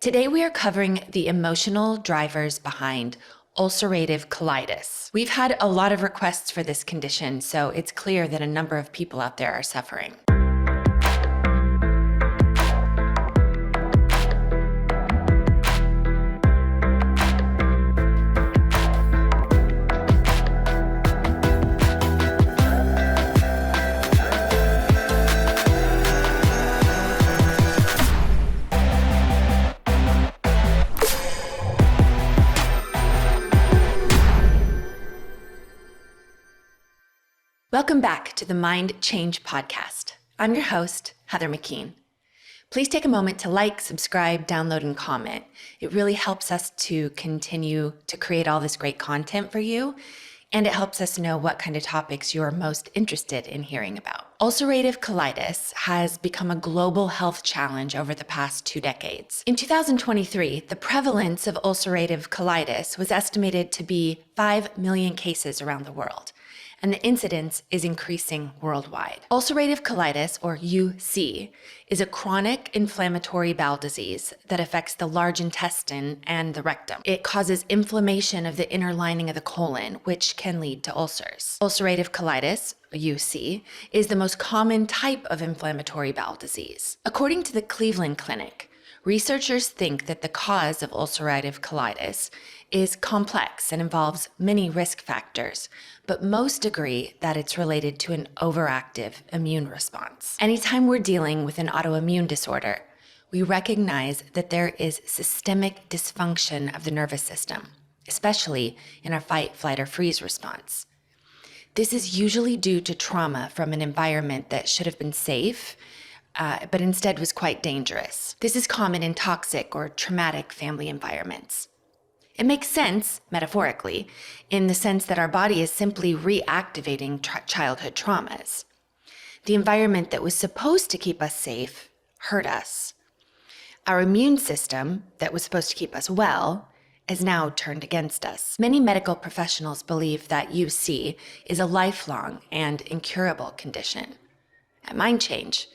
Today we are covering the emotional drivers behind ulcerative colitis. We've had a lot of requests for this condition, so it's clear that a number of people out there are suffering. Welcome back to the Mind Change Podcast. I'm your host, Heather McKean. Please take a moment to like, subscribe, download, and comment. It really helps us to continue to create all this great content for you, and it helps us know what kind of topics you're most interested in hearing about. Ulcerative colitis has become a global health challenge over the past 2 decades. In 2023, the prevalence of ulcerative colitis was estimated to be 5 million cases around the world, and the incidence is increasing worldwide. Ulcerative colitis, or UC, is a chronic inflammatory bowel disease that affects the large intestine and the rectum. It causes inflammation of the inner lining of the colon, which can lead to ulcers. Ulcerative colitis, UC, is the most common type of inflammatory bowel disease. According to the Cleveland Clinic, researchers think that the cause of ulcerative colitis is complex and involves many risk factors, but most agree that it's related to an overactive immune response. Anytime we're dealing with an autoimmune disorder, we recognize that there is systemic dysfunction of the nervous system, especially in our fight, flight, or freeze response. This is usually due to trauma from an environment that should have been safe, but instead was quite dangerous. This is common in toxic or traumatic family environments. It makes sense, metaphorically, in the sense that our body is simply reactivating childhood traumas. The environment that was supposed to keep us safe hurt us. Our immune system, that was supposed to keep us well, is now turned against us. Many medical professionals believe that UC is a lifelong and incurable condition. At Mind Change,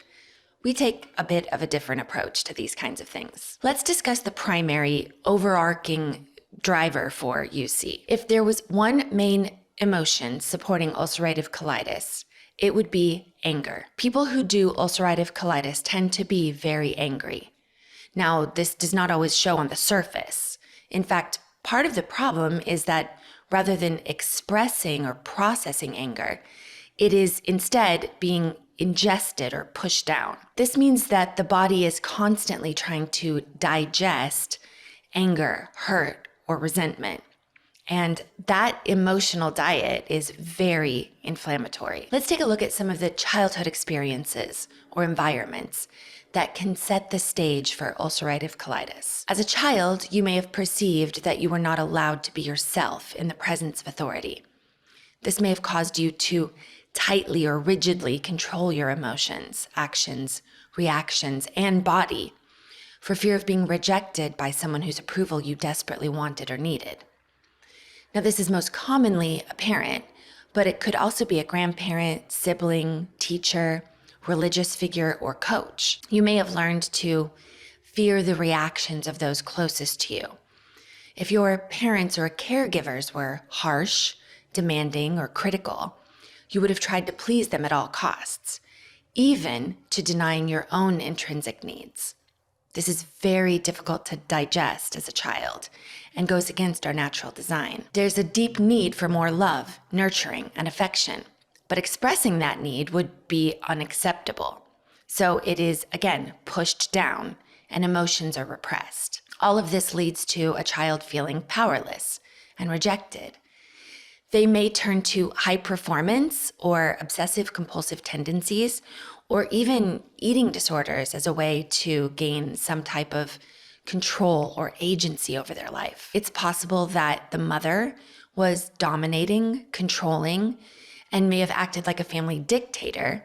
we take a bit of a different approach to these kinds of things. Let's discuss the primary overarching driver for UC. If there was one main emotion supporting ulcerative colitis, it would be anger. People who do ulcerative colitis tend to be very angry. Now, this does not always show on the surface. In fact, part of the problem is that rather than expressing or processing anger, it is instead being ingested or pushed down. This means that the body is constantly trying to digest anger, hurt, or resentment. And that emotional diet is very inflammatory. Let's take a look at some of the childhood experiences or environments that can set the stage for ulcerative colitis. As a child, you may have perceived that you were not allowed to be yourself in the presence of authority. This may have caused you to tightly or rigidly control your emotions, actions, reactions, and body for fear of being rejected by someone whose approval you desperately wanted or needed. Now, this is most commonly a parent, but it could also be a grandparent, sibling, teacher, religious figure, or coach. You may have learned to fear the reactions of those closest to you. If your parents or caregivers were harsh, demanding, or critical, you would have tried to please them at all costs, even to denying your own intrinsic needs. This is very difficult to digest as a child and goes against our natural design. There's a deep need for more love, nurturing, and affection, but expressing that need would be unacceptable. So it is, again, pushed down and emotions are repressed. All of this leads to a child feeling powerless and rejected. They may turn to high performance or obsessive compulsive tendencies, or even eating disorders as a way to gain some type of control or agency over their life. It's possible that the mother was dominating, controlling, and may have acted like a family dictator,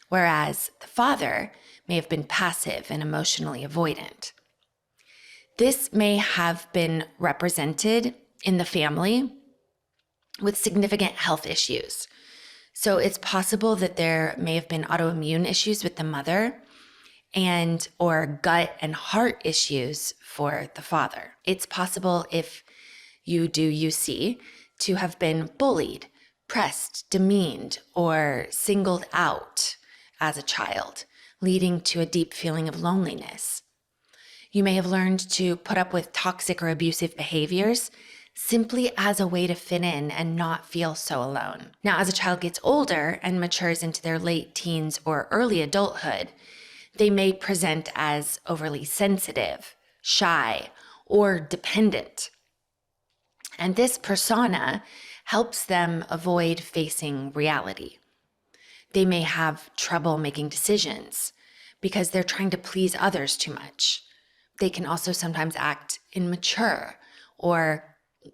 whereas the father may have been passive and emotionally avoidant. This may have been represented in the family with significant health issues. So it's possible that there may have been autoimmune issues with the mother and or gut and heart issues for the father. It's possible, if you do UC, to have been bullied, pressed, demeaned, or singled out as a child, leading to a deep feeling of loneliness. You may have learned to put up with toxic or abusive behaviors simply as a way to fit in and not feel so alone. Now, as a child gets older and matures into their late teens or early adulthood, they may present as overly sensitive, shy, or dependent. And this persona helps them avoid facing reality. They may have trouble making decisions because they're trying to please others too much. They can also sometimes act immature, or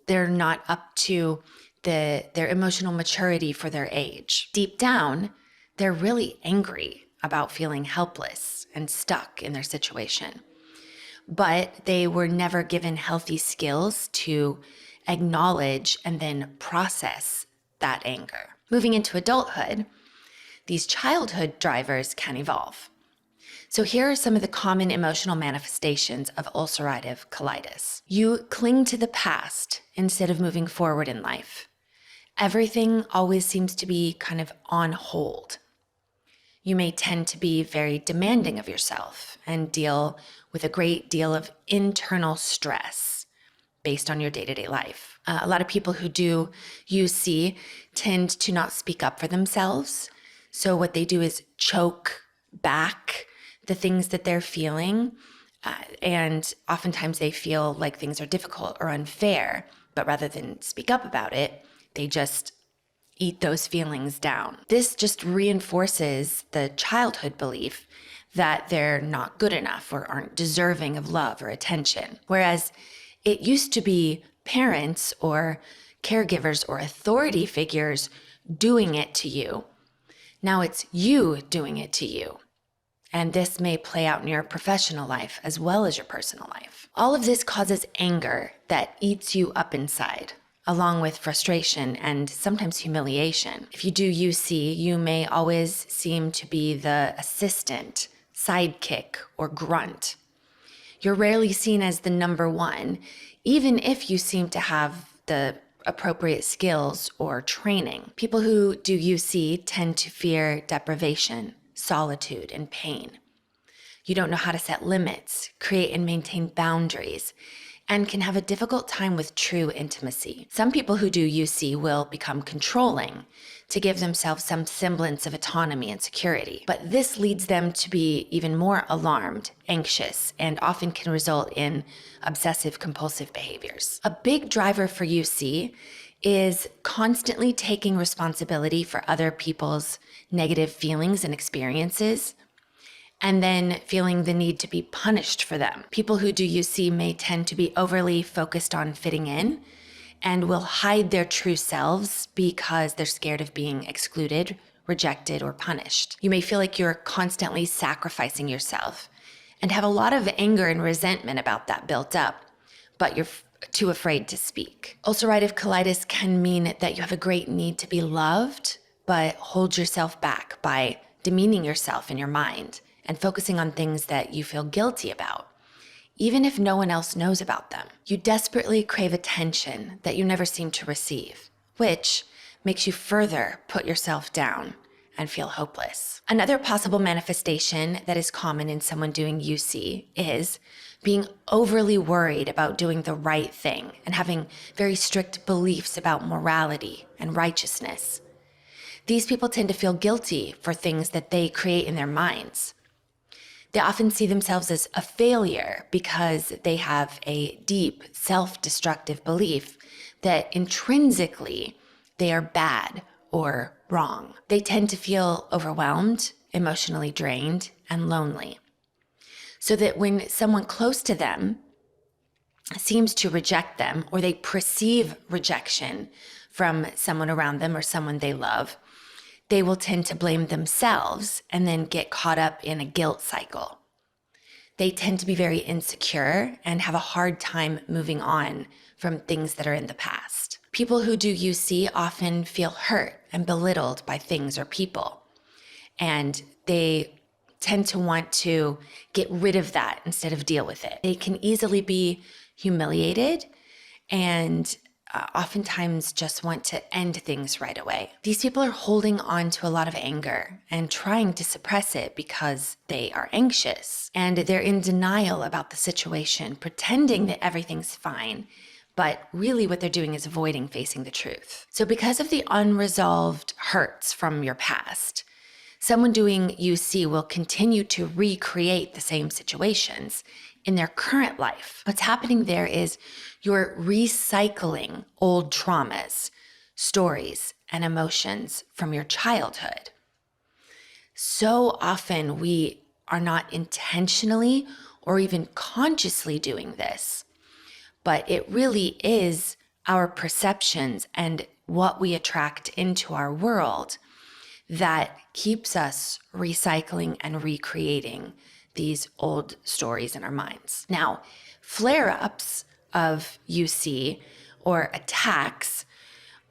they're not up to their emotional maturity for their age. Deep down, they're really angry about feeling helpless and stuck in their situation. But they were never given healthy skills to acknowledge and then process that anger. Moving into adulthood, these childhood drivers can evolve. So here are some of the common emotional manifestations of ulcerative colitis. You cling to the past instead of moving forward in life. Everything always seems to be kind of on hold. You may tend to be very demanding of yourself and deal with a great deal of internal stress based on your day-to-day life. A lot of people who do UC tend to not speak up for themselves. So what they do is choke back the things that they're feeling, and oftentimes they feel like things are difficult or unfair, but rather than speak up about it, they just eat those feelings down. This just reinforces the childhood belief that they're not good enough or aren't deserving of love or attention. Whereas it used to be parents or caregivers or authority figures doing it to you. Now it's you doing it to you. And this may play out in your professional life as well as your personal life. All of this causes anger that eats you up inside, along with frustration and sometimes humiliation. If you do UC, you may always seem to be the assistant, sidekick, or grunt. You're rarely seen as the number one, even if you seem to have the appropriate skills or training. People who do UC tend to fear deprivation, solitude, and pain. You don't know how to set limits, create and maintain boundaries, and can have a difficult time with true intimacy. Some people who do UC will become controlling to give themselves some semblance of autonomy and security. But this leads them to be even more alarmed, anxious, and often can result in obsessive compulsive behaviors. A big driver for UC is constantly taking responsibility for other people's negative feelings and experiences, and then feeling the need to be punished for them. People who do UC may tend to be overly focused on fitting in and will hide their true selves because they're scared of being excluded, rejected, or punished. You may feel like you're constantly sacrificing yourself and have a lot of anger and resentment about that built up, but you're too afraid to speak. Ulcerative colitis can mean that you have a great need to be loved, but hold yourself back by demeaning yourself in your mind and focusing on things that you feel guilty about, even if no one else knows about them. You desperately crave attention that you never seem to receive, which makes you further put yourself down and feel hopeless. Another possible manifestation that is common in someone doing UC is being overly worried about doing the right thing and having very strict beliefs about morality and righteousness. These people tend to feel guilty for things that they create in their minds. They often see themselves as a failure because they have a deep self-destructive belief that intrinsically they are bad or wrong. They tend to feel overwhelmed, emotionally drained, and lonely. So that when someone close to them seems to reject them, or they perceive rejection from someone around them or someone they love, they will tend to blame themselves and then get caught up in a guilt cycle. They tend to be very insecure and have a hard time moving on from things that are in the past. People who do UC often feel hurt and belittled by things or people, and they tend to want to get rid of that instead of deal with it. They can easily be humiliated and oftentimes just want to end things right away. These people are holding on to a lot of anger and trying to suppress it because they are anxious and they're in denial about the situation, pretending that everything's fine. But really what they're doing is avoiding facing the truth. So because of the unresolved hurts from your past, someone doing UC will continue to recreate the same situations in their current life. What's happening there is you're recycling old traumas, stories, and emotions from your childhood. So often we are not intentionally or even consciously doing this, but it really is our perceptions and what we attract into our world that keeps us recycling and recreating these old stories in our minds. Now, flare-ups of UC or attacks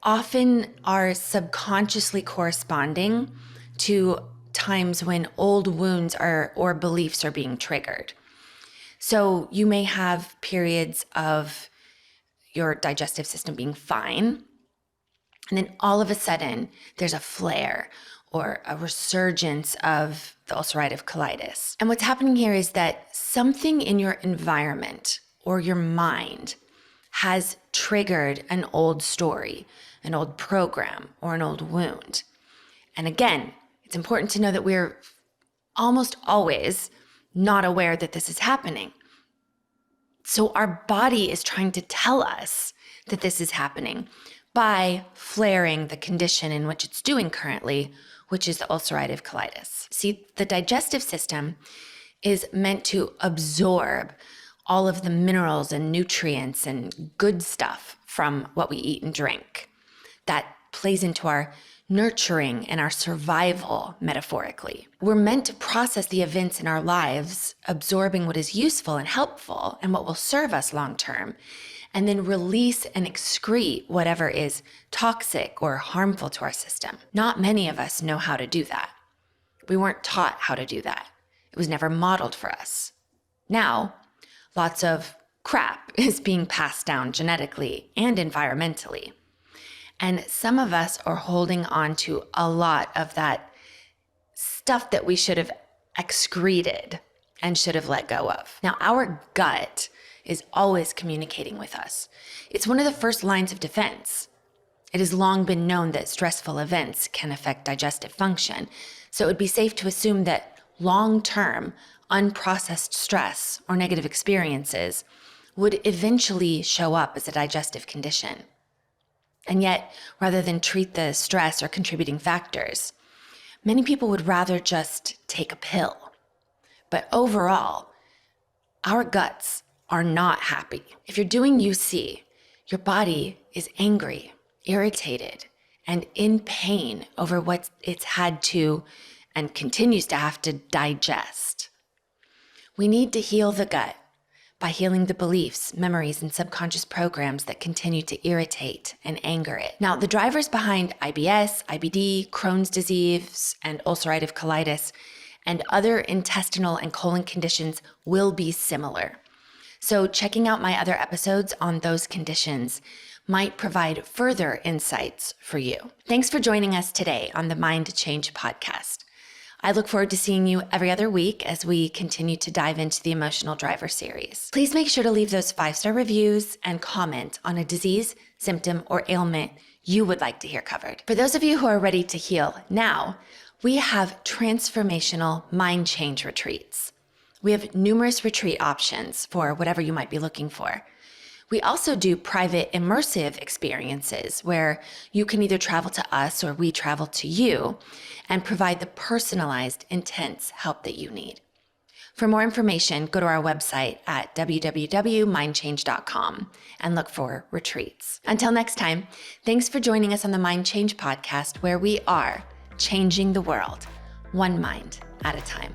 often are subconsciously corresponding to times when old wounds or beliefs are being triggered. So you may have periods of your digestive system being fine, and then all of a sudden there's a flare or a resurgence of the ulcerative colitis. And what's happening here is that something in your environment or your mind has triggered an old story, an old program, or an old wound. And again, it's important to know that we're almost always not aware that this is happening. So our body is trying to tell us that this is happening by flaring the condition in which it's doing currently, which is the ulcerative colitis. See, the digestive system is meant to absorb all of the minerals and nutrients and good stuff from what we eat and drink. That plays into our nurturing and our survival, metaphorically. We're meant to process the events in our lives, absorbing what is useful and helpful and what will serve us long term, and then release and excrete whatever is toxic or harmful to our system. Not many of us know how to do that. We weren't taught how to do that. It was never modeled for us. Now, lots of crap is being passed down genetically and environmentally. And some of us are holding on to a lot of that stuff that we should have excreted and should have let go of. Now, our gut is always communicating with us. It's one of the first lines of defense. It has long been known that stressful events can affect digestive function. So it would be safe to assume that long-term, unprocessed stress or negative experiences would eventually show up as a digestive condition. And yet, rather than treat the stress or contributing factors, many people would rather just take a pill. But overall, our guts are not happy. If you're doing UC, your body is angry, irritated, and in pain over what it's had to and continues to have to digest. We need to heal the gut by healing the beliefs, memories, and subconscious programs that continue to irritate and anger it. Now, the drivers behind IBS, IBD, Crohn's disease, and ulcerative colitis, and other intestinal and colon conditions will be similar. So checking out my other episodes on those conditions might provide further insights for you. Thanks for joining us today on the Mind Change podcast. I look forward to seeing you every other week as we continue to dive into the Emotional Driver series. Please make sure to leave those 5-star reviews and comment on a disease, symptom, or ailment you would like to hear covered. For those of you who are ready to heal now, we have transformational mind change retreats. We have numerous retreat options for whatever you might be looking for. We also do private immersive experiences where you can either travel to us or we travel to you and provide the personalized, intense help that you need. For more information, go to our website at www.mindchange.com and look for retreats. Until next time, thanks for joining us on the Mind Change podcast, where we are changing the world, one mind at a time.